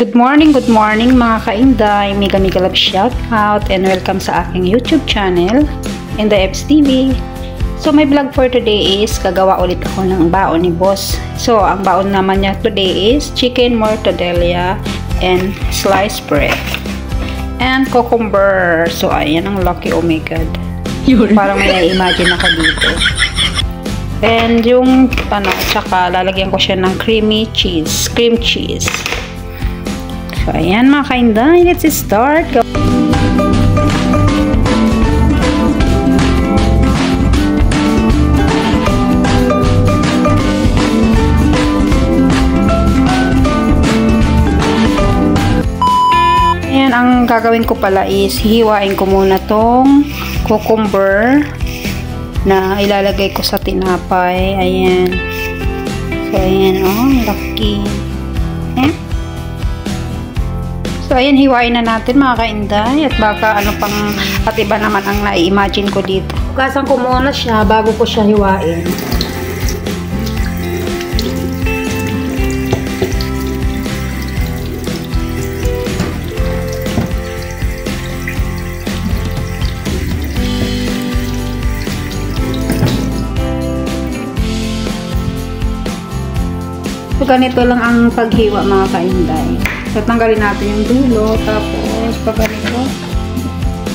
Good morning mga kainday. Mega love shout out and welcome sa aking YouTube channel, Inday Ebs TV. So my vlog for today is gagawa ulit ako ng baon ni boss. So ang baon naman niya today is chicken mortadella and sliced bread and cucumber. So ayan ang lucky, oh my god. Parang may na-imagine ako dito. And yung tsaka lalagyan ko siya ng cream cheese. So, ayan mga kainday, let's start. Ayan, ang gagawin ko pala is hiwain ko muna tong cucumber na ilalagay ko sa tinapay. Ayan. So, ayan, oh, lucky. So, ayan, hiwain na natin mga kainday at baka at iba naman ang na-imagine ko dito. Hugasan ko muna siya bago ko siya hiwain. So, ganito lang ang paghiwa mga kainday. So, tanggalin natin yung dulo, tapos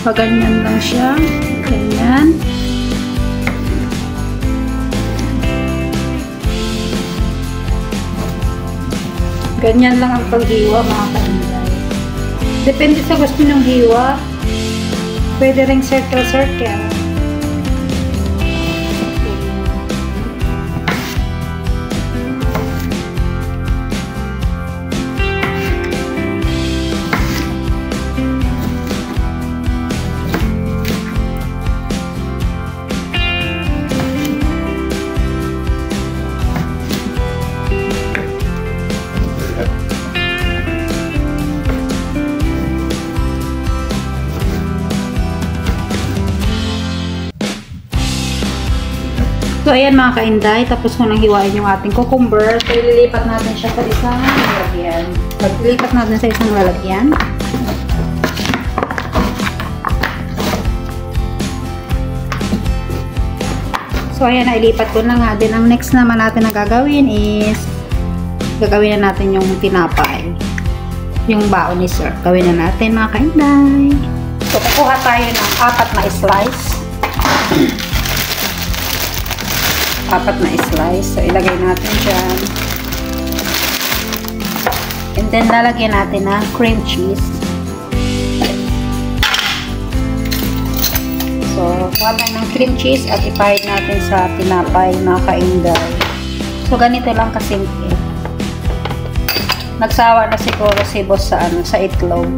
paganyan lang siya, ganyan. Ganyan lang ang paghiwa mga kainday. Depende sa gusto ng hiwa. Pwede ring circle. So, ayan mga kainday, tapos ko nang hiwain yung ating cucumber. So, ililipat natin siya sa isang lalagyan. Maglilipat natin sa isang lalagyan. So, ayan, nailipat ko na nga din. Ang next naman natin na gagawin is gagawin na natin yung tinapay. Yung baon ni sir. Gawin na natin mga kainday. So, kukuha tayo ng 4 na slice. 4 na slice. So, ilagay natin dyan. And then, lalagyan natin ng cream cheese. So, kuha tayo ng cream cheese at ipahid natin sa tinapay mga kainday. So, ganito lang kasimple. Nagsawa na siguro si boss sa itlog.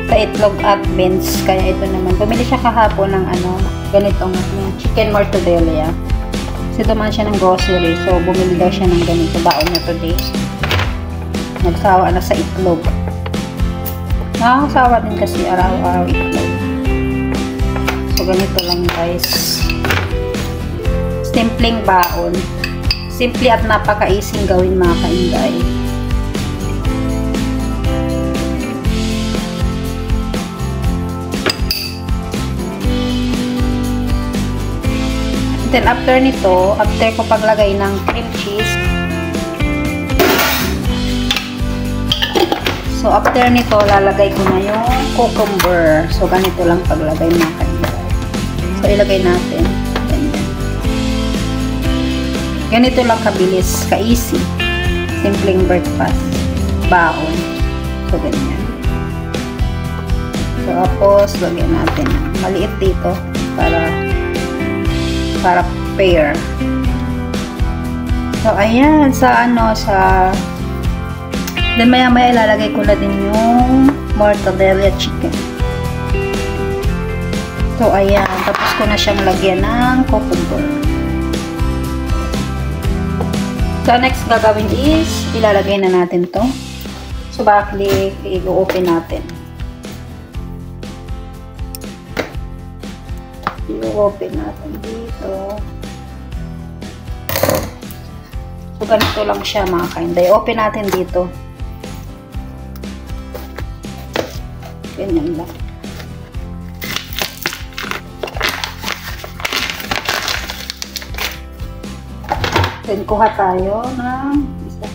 Sa itlog at beans. Kaya ito naman. Bumili siya kahapon ng ganitong chicken mortadella. Kasi dumaan siya ng grocery. So, bumili daw siya ng ganito. Baon niya today. Nagsawa na sa itlog. Nakakasawa din kasi araw-araw itlog. So, ganito lang guys. Simpleng baon. Simple at napaka-easy gawin mga kainday. Then, after ko paglagay ng cream cheese. So, after nito, lalagay ko na yung cucumber. So, ganito lang paglagay mga kainday. So, ilagay natin. Ganyan. Ganito lang kabilis, ka-easy. Simpleng breakfast. Baon. So, ganyan. So, tapos, lagyan natin. Maliit dito para pair. So, ayan, then maya ilalagay ko na din yung mortadella chicken. So, ayan, tapos ko na siyang lagyan ng cucumber. So, next gagawin is, ilalagay na natin to. So, bakit i-open natin. I-open natin dito. So, ganito lang siya mga kainday. Open natin dito. Ganyan lang. Then, kuha tayo ng isa.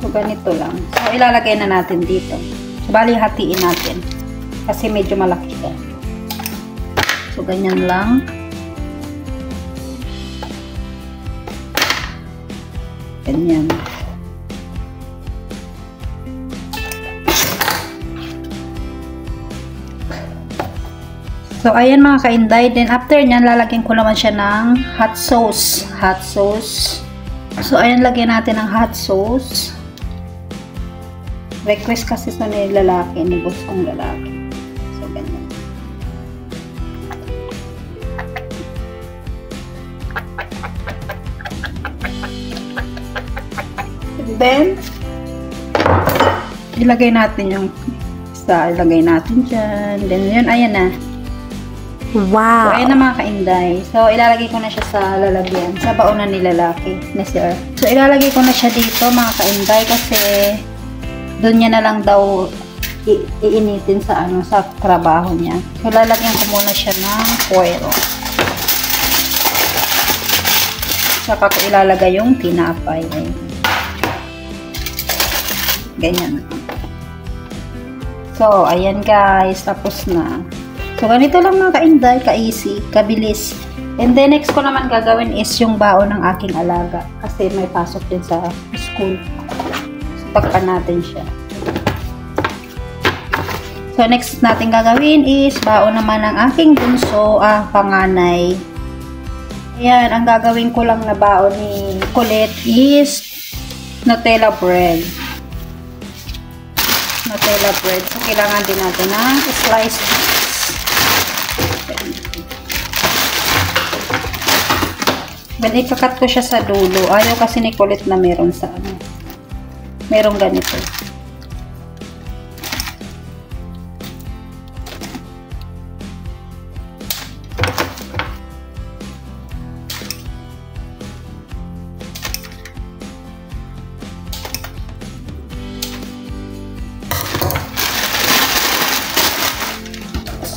So, ganito lang. So, ilalagay na natin dito. So, bali, hatiin natin. Kasi medyo malaki siya. So, ganyan lang. Ganyan. So, ayan mga kainday. Then, after nyan, lalagyan ko naman siya ng hot sauce. Hot sauce. So, ayan, lagyan natin ng hot sauce. Request kasi sa lalaki, ni boss kong lalaki. So, ganyan. And then, ilagay natin yung isa. Ilagay natin dyan. Then, yun, ayan na. Wow! So, ayan na mga kainday. So, ilalagay ko na siya sa lalagyan. Sa baonan ni lalaki, ni sir. So, ilalagay ko na siya dito mga kainday kasi doon niya na lang daw iinitin sa sa trabaho niya. So, lalagyan ko muna siya ng foil. Saka ko ilalagay yung tinapay. Ganyan. So, ayan guys. Tapos na. So, ganito lang mga kainday, ka-easy, kabilis. And then, next ko naman gagawin is yung baon ng aking alaga. Kasi may pasok din sa school. So, takpan natin siya. So, next natin gagawin is baon naman ng aking bunso, panganay. Ayan, ang gagawin ko lang na baon ni Colette is Nutella bread. Nutella bread. So, kailangan din natin ng sliced cheese. Well, ikakat ko siya sa dulo. Ayaw kasi ni Colette na meron sa merong ganito.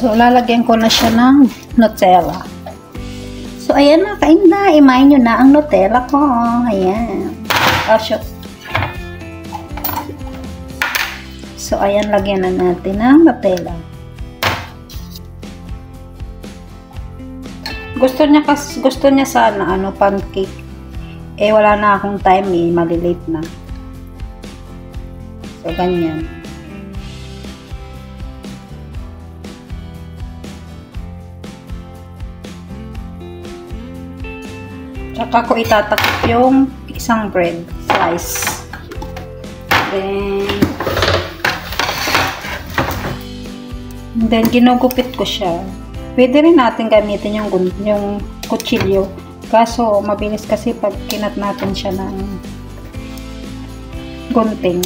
So, lalagyan ko na siya ng Nutella. So, ayan na, kainday. Imayin nyo na ang Nutella ko. Ayan. Oh, shoot. So, ayan, lagyan na natin ng Nutella. Gusto niya sana, pancake. Eh, wala na akong time eh. Malilate na. So, ganyan. Tsaka ko itatakip yung isang bread slice. Then ginugupit ko siya. Pwede rin natin gamitin yung kutsilyo. Kaso mabilis kasi pag kinat natin siya ng gunting.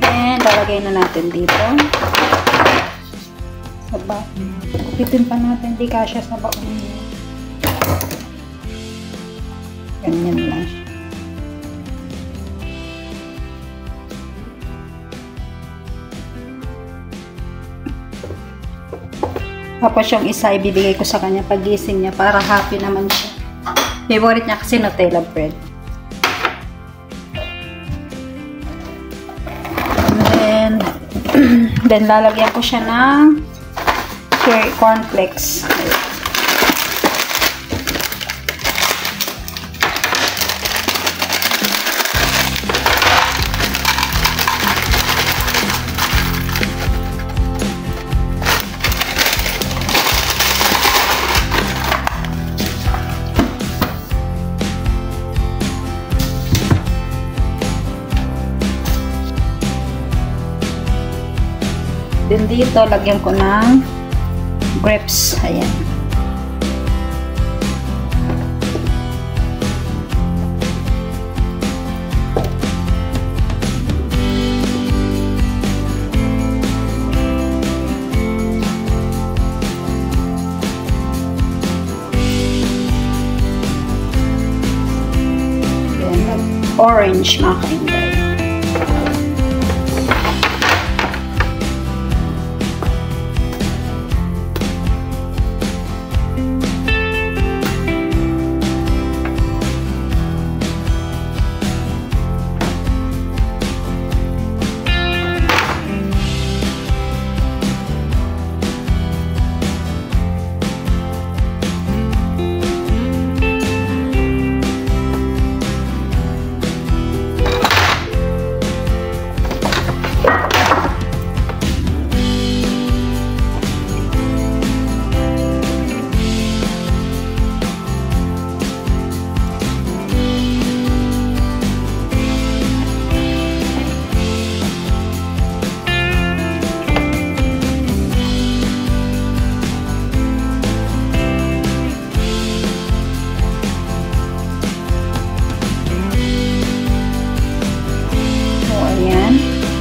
Then lalagay na natin dito. Sa baon. Kupitin pa natin, di kasya sa baon niya. Ganyan lang siya. Tapos yung isa ibibigay ko sa kanya pagising niya para happy naman siya. Favorite niya kasi Nutella bread. And then lalagyan ko siya ng cornflakes. Then dito, lagyan ko ng grapes. Ayan. orange, mga kainday.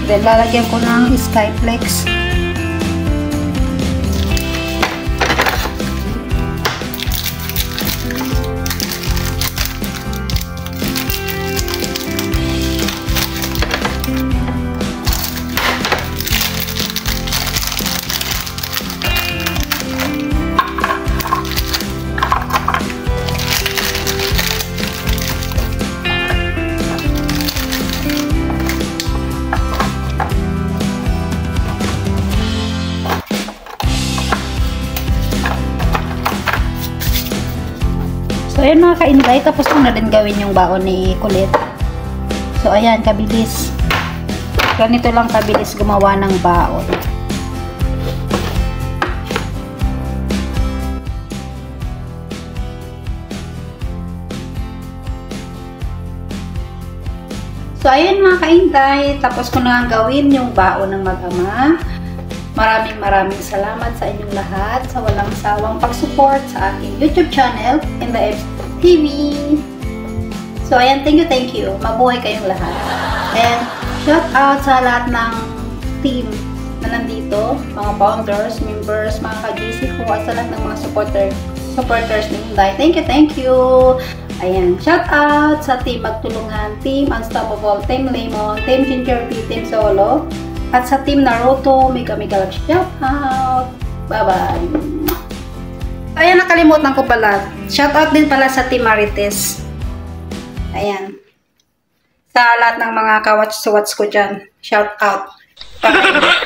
Then, lalagyan ko ng Skyflex. So, ayan mga kainday, tapos ko na din gawin yung baon ni Kulit. So, ayan, kabilis. Ganito lang kabilis gumawa ng baon. So, ayan mga kainday, tapos ko na gawin yung baon ng mag-ama. Maraming salamat sa inyong lahat sa walang sawang pag-support sa aking YouTube channel, In The F's TV. So, ayan, thank you. Mabuhay kayong lahat. And, shout out sa lahat ng team na nandito, mga founders, members, mga ka-GC ko, at sa lahat ng mga supporters ni Hyundai. Thank you. Ayan, shout out sa team Magtulungan, Team Unstoppable, Team Lemon, Team Ginger Tea, Team Solo, at sa Team Naruto, mega shout out. Bye-bye. Ayan, nakalimutan ko pala. Shout out din pala sa Team Marites. Ayan. Sa lahat ng mga ka-watch ko dyan. Shout out. Bye-bye.